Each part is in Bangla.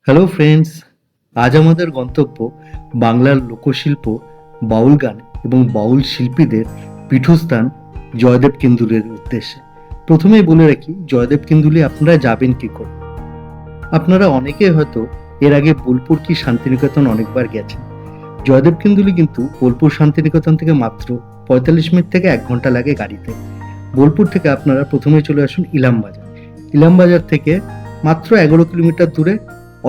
হ্যালো ফ্রেন্ডস, আজ আমাদের গন্তব্য বাংলার লোকশিল্প, বাউল গান এবং বাউল শিল্পীদের পীঠস্থান জয়দেব কেন্দুলের উদ্দেশ্যে। প্রথমেই বলে রাখি, জয়দেব কেন্দুলে আপনারা যাবেন কি করে। আপনারা অনেকে হয়তো এর আগে বোলপুর কি শান্তিনিকেতন অনেকবার গেছেন। জয়দেব কেন্দুলি কিন্তু বোলপুর শান্তিনিকেতন থেকে মাত্র 45 মিনিট থেকে 1 ঘন্টা লাগে গাড়িতে। বোলপুর থেকে আপনারা প্রথমে চলে আসুন ইলামবাজার। ইলামবাজার থেকে মাত্র 11 কিলোমিটার দূরে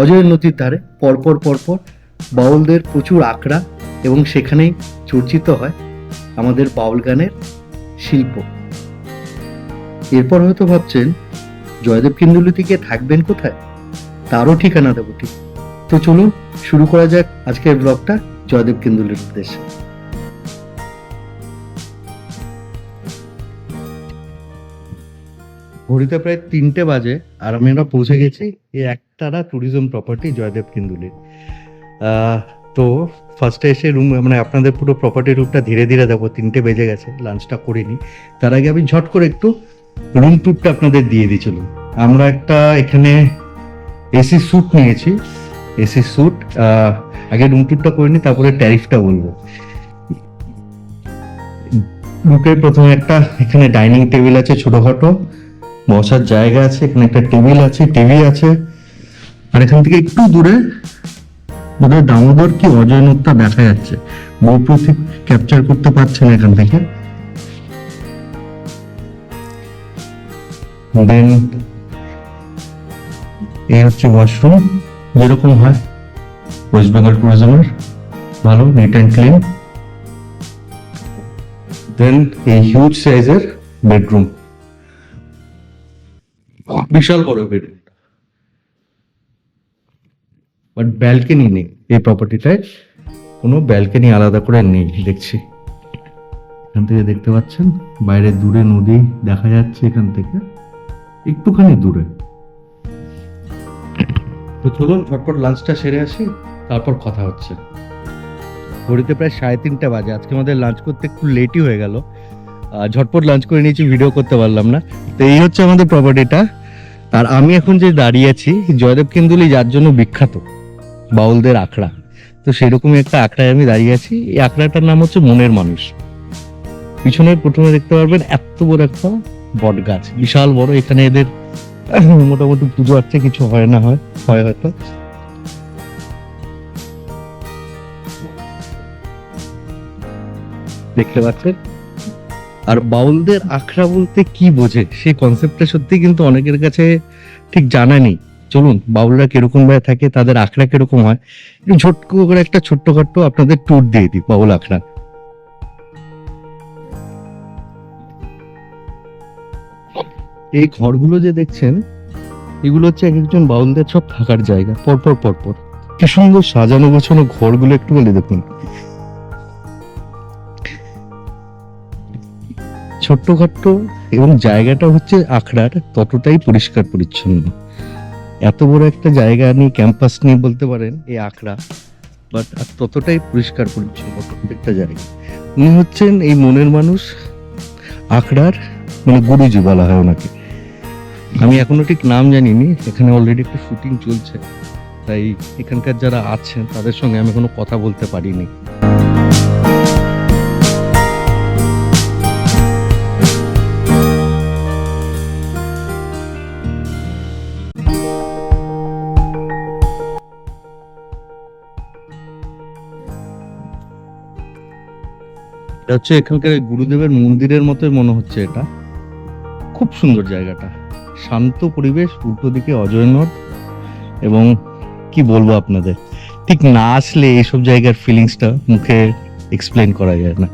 অজয় নদীর ধারে পরপর পরপর বাউলদের প্রচুর আখড়া, এবং সেখানেই চর্চিত হয় আমাদের বাউল গানের শিল্প। এরপর হয়তো ভাবছেন জয়দেব কেন্দুলি থেকে থাকবেন কোথায়, তারও ঠিকানা দেবো ঠিক। তো চলুন শুরু করা যাক আজকের ব্লগটা জয়দেব কেন্দুলির উদ্দেশ্যে। ঘড়িতে প্রায় 3টে বাজে আর আমরা পৌঁছে গেছি এই একটানা ট্যুরিজম প্রপার্টি জয়দেব কেন্দুলির। তো ফার্স্টে এসে রুম, মানে আপনাদের পুরো প্রপার্টি রুমটা ধীরে ধীরে দেবো। 3টে বেজে গেছে, লাঞ্চটা করিনি। তার আগে আমি ঝট করে একটু রুম ট্যুরটা আপনাদের দিয়ে দিই। চলুন, আমরা একটা এখানে এসি স্যুট নিয়েছি। এসি স্যুট আগে রুম ট্যুরটা করে নিই, তারপরে ট্যারিফটা বলবো। ঢুকে প্রথমে একটা এখানে ডাইনিং টেবিল আছে, ছোটখাটো বসার জায়গা আছে। এখানে একটা টেবিল আছে, টিভি আছে। আর এখান থেকে একটু দূরে বোধহয় দামোদর কি অজয় নদটা দেখা যাচ্ছে। বৌপ্রতীক ক্যাপচার করতে পারছেন এখান থেকে। দেন এই হচ্ছে ওয়াশরুম, যেরকম হয় ওয়েস্ট বেঙ্গল ট্যুরিজমের, ভালো নিট অ্যান্ড ক্লিন। দেন এই হিউজ সাইজের বেডরুম, বিশাল বড় বেডরুম, বাট ব্যালকনি নেই এই প্রপার্টিটায়। কোনো ব্যালকনি আলাদা করে নেই দেখছি। এখান থেকে দেখতে পাচ্ছেন বাইরে দূরে নদী দেখা যাচ্ছে, এখান থেকে একটুখানি দূরে। তো চলুন ঝটপট লাঞ্চটা সেরে আসি, তারপর কথা হচ্ছে। ঘড়িতে প্রায় 3:30 বাজে। আজকে আমাদের লাঞ্চ করতে একটু লেটই হয়ে গেল। ঝটপট লাঞ্চ করে নিয়েছি, ভিডিও করতে পারলাম না। তো এই হচ্ছে আমাদের প্রপার্টিটা। আর আমি এখন যে দাঁড়িয়ে আছি, জয়দেব কেন্দুলি যার জন্য বিখ্যাত, বাউলদের আখড়া। তো সেরকমই একটা আখড়ায় আমি দাঁড়িয়ে আছি। এই আখড়াটার নাম হচ্ছে মনের মানুষ। পিছনে প্রথমে দেখতে পারবেন এত বড় একটা বট গাছ, বিশাল বড়। এখানে এদের মোটামুটি পুজো আর্চা কিছু হয় না, হয় হয়তো। দেখতে পাচ্ছেন। আর বাউলদের আখড়া বলতে কি বোঝে, সেই কনসেপ্টটা সত্যি কিন্তু অনেকের কাছে ঠিক জানা নেই। চলুন বাউলরা কিরকম ভাবে থাকে, তাদের আখড়া কিরকম হয়, একটু ছোট্ট করে একটা ছোট্টখাট্ট আপনাদের ট্যুর দিয়ে দিই বাউল আখড়া। এই ঘরগুলো যে দেখছেন, এগুলো হচ্ছে এক একজন বাউলদের সব থাকার জায়গা, পরপর পরপর। কি সুন্দর সাজানো গোছানো ঘরগুলো, একটু বলে দেখুন। ছোট্টখাট্ট, এবং জায়গাটা হচ্ছে আখড়ার ততটাই পরিষ্কার পরিচ্ছন্ন। এত বড় একটা জায়গা নিয়ে, ক্যাম্পাস নিয়ে বলতে পারেন এই আখড়া, বাট ততটাই পরিষ্কার পরিচ্ছন্ন প্রত্যেকটা জায়গা। উনি হচ্ছেন এই মনের মানুষ আখড়ার, মানে গুরুজি বলা হয় ওনাকে। আমি এখনো ঠিক নাম জানিনি, এখানে অলরেডি একটা শুটিং চলছে, তাই এখানকার যারা আছেন তাদের সঙ্গে আমি কোনো কথা বলতে পারিনি। এটা হচ্ছে এখানকার গুরুদেবের মন্দিরের মতোই মনে হচ্ছে। এটা খুব সুন্দর জায়গাটা, শান্ত পরিবেশ, উল্টো দিকে অজয় নদ। এবং কি বলবো আপনাদের, ঠিক না আসলে এইসব জায়গার ফিলিংসটা মুখে এক্সপ্লেন করা যায় না।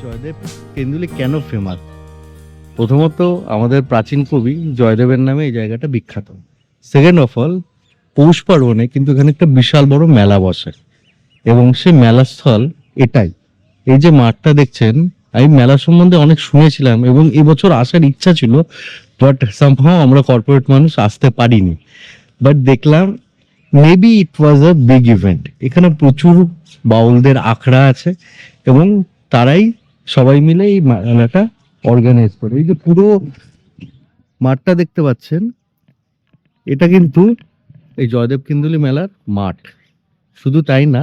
জয়দেব কেন্দুলি কেন ফেমাস? প্রথমত আমাদের প্রাচীন কবি জয়দেবের নামে এই জায়গাটা বিখ্যাত। সেকেন্ড অফ অল, পৌষ পার্বণে কিন্তু এখানে একটা বিশাল বড় মেলা বসে। এবং সে মেলাস্থল এটাই। এই যে মাঠটা দেখছেন, আমি মেলা সম্বন্ধে অনেক শুনেছিলাম এবং এবছর আসার ইচ্ছা ছিল, বাট সামহাও আমরা কর্পোরেট মানুষ আসতে পারিনি। বাট দেখলাম maybe it was a big event. এখানে প্রচুর বাউলদের আখড়া আছে এবং তারাই সবাই মিলে এই মেলাটা অর্গানাইজ করে। এই যে পুরো মাঠটা দেখতে পাচ্ছেন, এটা কিন্তু এই জয়দেব কেন্দুলি মেলার মাঠ। শুধু তাই না,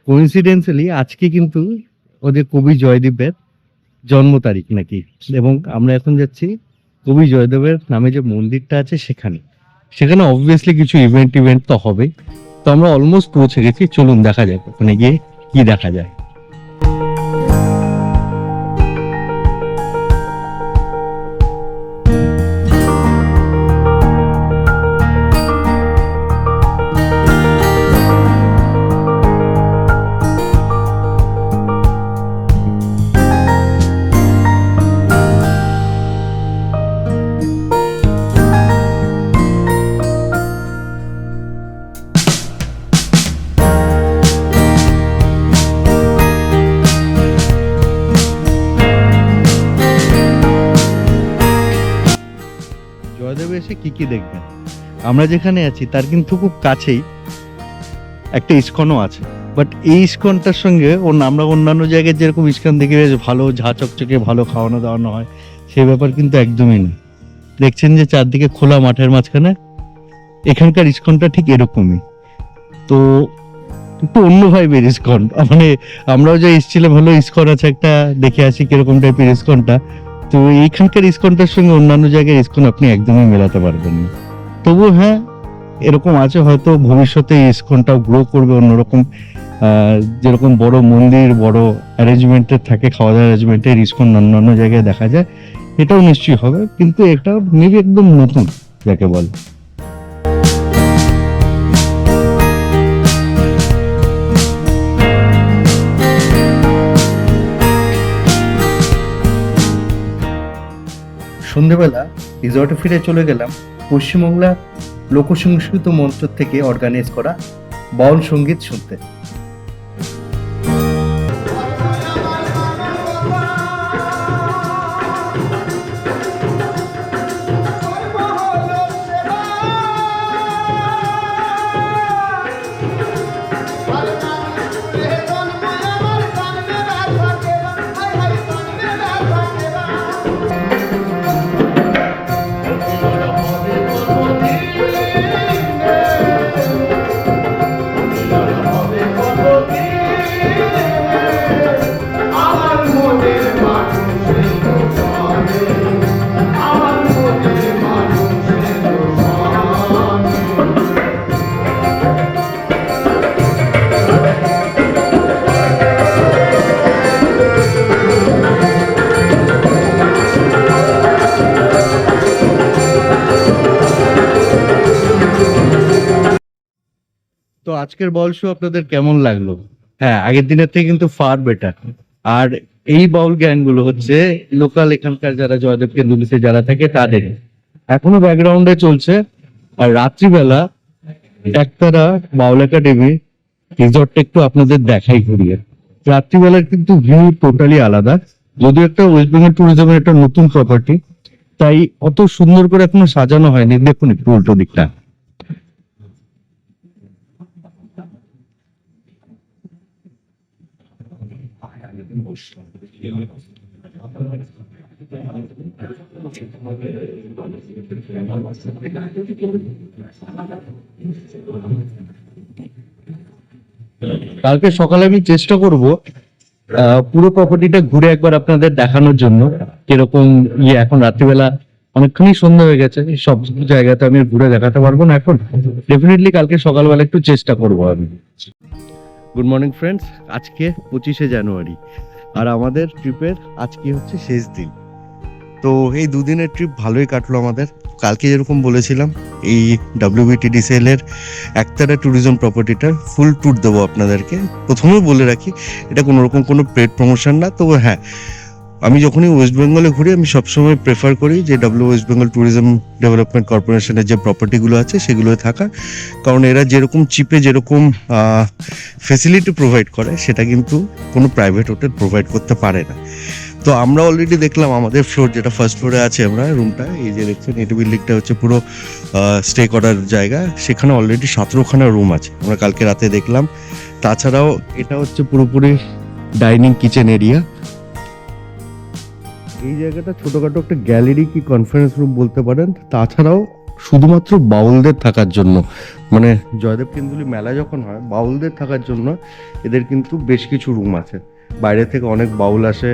কোইন্সিডেন্টালি আজকে কিন্তু ওদের কবি জয়দেবের জন্ম তারিখ নাকি, এবং আমরা এখন যাচ্ছি কবি জয়দেবের নামে যে মন্দিরটা আছে সেখানে। সেখানে অবভিয়াসলি কিছু ইভেন্ট তো হবে। তো আমরা অলমোস্ট পৌঁছে গেছি, চলুন দেখা যাক ওখানে গিয়ে কি দেখা যায়। জয়দেবে এসে কি কি দেখবেন, আমরা যেখানে আছি তার কিন্তু খুব কাছেই একটা ইস্কনও আছে। বাট এই ইস্কনটার সঙ্গে আমরা অন্যান্য জায়গায় যেরকম ইস্কন দেখে বেশ ভালো ঝা চকচকে ভালো খাওয়ানো দাওয়ানো হয়, সে ব্যাপার কিন্তু একদমই নেই। দেখছেন যে চারদিকে খোলা মাঠের মাঝখানে, এখানকার ইস্কনটা ঠিক এরকমই। তো একটু অন্য ভাইবের ইস্কন, মানে আমরাও যে এসেছিলাম হলো ইস্কন আছে একটা, দেখে আসি কিরকম টাইপের ইস্কনটা। তো এইখানকার ইস্কনটার সঙ্গে অন্যান্য জায়গায় ইস্কন আপনি একদমই মেলাতে পারবেন না। তবু হ্যাঁ, এরকম আছে হয়তো ভবিষ্যতে ইস্কনটাও গ্রো করবে অন্যরকম। যেরকম বড় মন্দির বড় অ্যারেঞ্জমেন্টের থাকে, খাওয়া দাওয়া অ্যারেঞ্জমেন্টের ইস্কন অন্যান্য জায়গায় দেখা যায়, এটাও নিশ্চয়ই হবে, কিন্তু এটা মেবি একদম নতুন যাকে বলে। সন্ধেবেলা রিসর্টে ফিরে চলে গেলাম পশ্চিমবাংলা লোকসংস্কৃত মঞ্চ থেকে অর্গানাইজ করা বাউল সঙ্গীত শুনতে। তো আজকের বাউল শো আপনাদের কেমন লাগলো? হ্যাঁ, আগের দিনের থেকে কিন্তু ফার বেটার। আর এই বাউল গ্যাং গুলো হচ্ছে লোকাল এখানকার যারা জয়দেব কেন্দুলিতে যারা থাকে তাদের, এখনো ব্যাকগ্রাউন্ডে চলছে। আর রাত্রিবেলা একতারা বাউল একাডেমি রিসর্টটা একটু আপনাদের দেখাই ঘুরিয়ে। রাত্রিবেলার কিন্তু ভিউ টোটালি আলাদা, যদিও একটা ওয়েস্ট বেঙ্গল ট্যুরিজমের একটা নতুন প্রপার্টি, তাই অত সুন্দর করে এখনো সাজানো হয়নি। দেখুন একটু উল্টো দিকটা। কালকে সকালে আমি চেষ্টা করব পুরো প্রপার্টিটা ঘুরে একবার আপনাদের দেখানোর জন্য কিরকম এখন রাত্রিবেলা অনেকখানি সন্ধ্যা হয়ে গেছে, সব জায়গাতে আমি ঘুরে দেখাতে পারবো না এখন। ডেফিনেটলি কালকে সকালবেলা একটু চেষ্টা করবো আমি। গুড মর্নিং ফ্রেন্ডস, আজকে 25শে জানুয়ারি আর আমাদের ট্রিপের আজকে হচ্ছে শেষ দিন। তো এই দুদিনের ট্রিপ ভালোই কাটলো আমাদের। কালকে যেরকম বলেছিলাম এই WBTDCL এর একতারা ট্যুরিজম প্রপার্টিটার ফুল ট্যুর দেবো আপনাদেরকে। প্রথমে বলে রাখি এটা কোনো রকম কোনো পেড প্রমোশন না, তবে হ্যাঁ আমি যখনই ওয়েস্ট বেঙ্গলে ঘুরি আমি সবসময় প্রেফার করি যে ওয়েস্ট বেঙ্গল ট্যুরিজম ডেভেলপমেন্ট কর্পোরেশনের যে প্রপার্টিগুলো আছে সেগুলোয় থাকা, কারণ এরা যেরকম চিপে যেরকম ফেসিলিটি প্রোভাইড করে সেটা কিন্তু কোনো প্রাইভেট হোটেল প্রোভাইড করতে পারে না। তো আমরা অলরেডি দেখলাম আমাদের ফ্লোর, যেটা ফার্স্ট ফ্লোরে আছে আমরা রুমটা, এই যে দেখছেন এই বিল্ডিংটা হচ্ছে পুরো স্টে করার জায়গা, সেখানে অলরেডি 17খানা রুম আছে আমরা কালকে রাতে দেখলাম। তাছাড়াও এটা হচ্ছে পুরোপুরি ডাইনিং কিচেন এরিয়া। এই জায়গাটা ছোটখাটো একটা গ্যালারি কি কনফারেন্স রুম বলতে পারেন। তাছাড়াও শুধুমাত্র বাউলদের থাকার জন্য, মানে জয়দেব কেন্দুলি মেলা যখন হয় বাউলদের থাকার জন্য এদের কিন্তু বেশ কিছু রুম আছে। বাইরে থেকে অনেক বাউল আসে,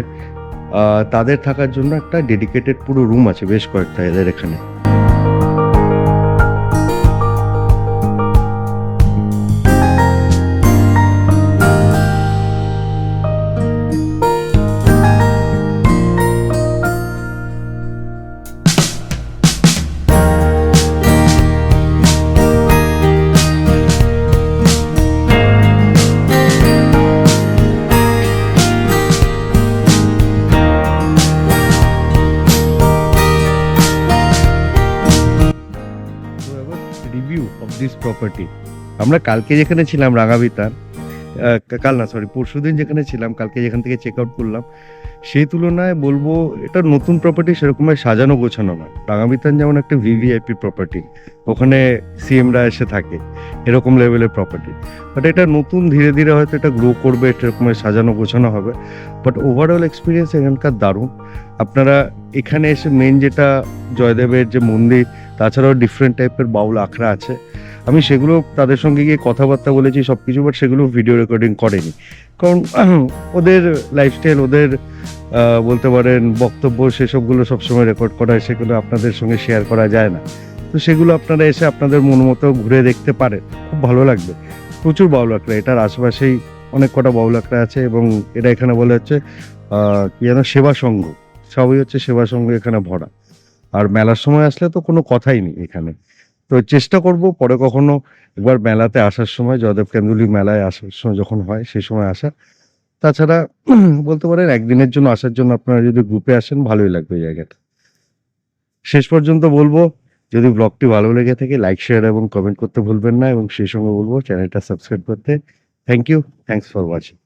তাদের থাকার জন্য একটা ডেডিকেটেড পুরো রুম আছে বেশ কয়েকটা এদের এখানে। রিভিউ অফ দিস প্রপার্টি, আমরা কালকে যেখানে ছিলাম রাঙাবিতান, কাল না সরি পরশুদিন যেখানে ছিলাম, কালকে যেখান থেকে চেক আউট করলাম, সেই তুলনায় বলবো এটা নতুন প্রপার্টি সেরকমভাবে সাজানো গোছানো না। রাঙাবিতান যেমন একটা ভিভিআইপি প্রপার্টি, ওখানে সিএমরা এসে থাকে, এরকম লেভেলের প্রপার্টি। বাট এটা নতুন, ধীরে ধীরে হয়তো এটা গ্রো করবে, এরকমভাবে সাজানো গোছানো হবে। বাট ওভারঅল এক্সপিরিয়েন্স এখানকার দারুণ। আপনারা এখানে এসে মেন যেটা জয়দেবের যে মন্দির, তাছাড়াও ডিফারেন্ট টাইপের বাউল আখড়া আছে, আমি সেগুলো তাদের সঙ্গে গিয়ে কথাবার্তা বলেছি সব কিছু, বাট সেগুলো ভিডিও রেকর্ডিং করেনি, কারণ ওদের লাইফস্টাইল, ওদের বলতে পারেন বক্তব্য, সেসবগুলো সবসময় রেকর্ড করা হয়, সেগুলো আপনাদের সঙ্গে শেয়ার করা যায় না। তো সেগুলো আপনারা এসে আপনাদের মন মতো ঘুরে দেখতে পারেন, খুব ভালো লাগবে। প্রচুর বাউল আখড়া, এটার আশেপাশেই অনেক কটা বাউল আখড়া আছে, এবং এটা এখানে বলে হচ্ছে কি যেন সেবা সংঘ, সবই হচ্ছে সেবা সংঘ এখানে ভরা। আর মেলার সময় আসলে তো কোনো কথাই নেই এখানে। তো চেষ্টা করব পরে কখনো একবার মেলাতে আসার সময়, জয়দেব কেন্দুলি মেলায় আসার সময় যখন হয় সেই সময় আসা। তাছাড়া বলতে পারেন একদিনের জন্য আসার জন্য আপনারা যদি গ্রুপে আসেন ভালোই লাগবে এই জায়গাটা। শেষ পর্যন্ত বলবো, যদি ব্লগটি ভালো লেগে থাকে লাইক, শেয়ার এবং কমেন্ট করতে ভুলবেন না, এবং সেই সঙ্গে বলবো চ্যানেলটা সাবস্ক্রাইব করতে। Thank you, thanks for watching.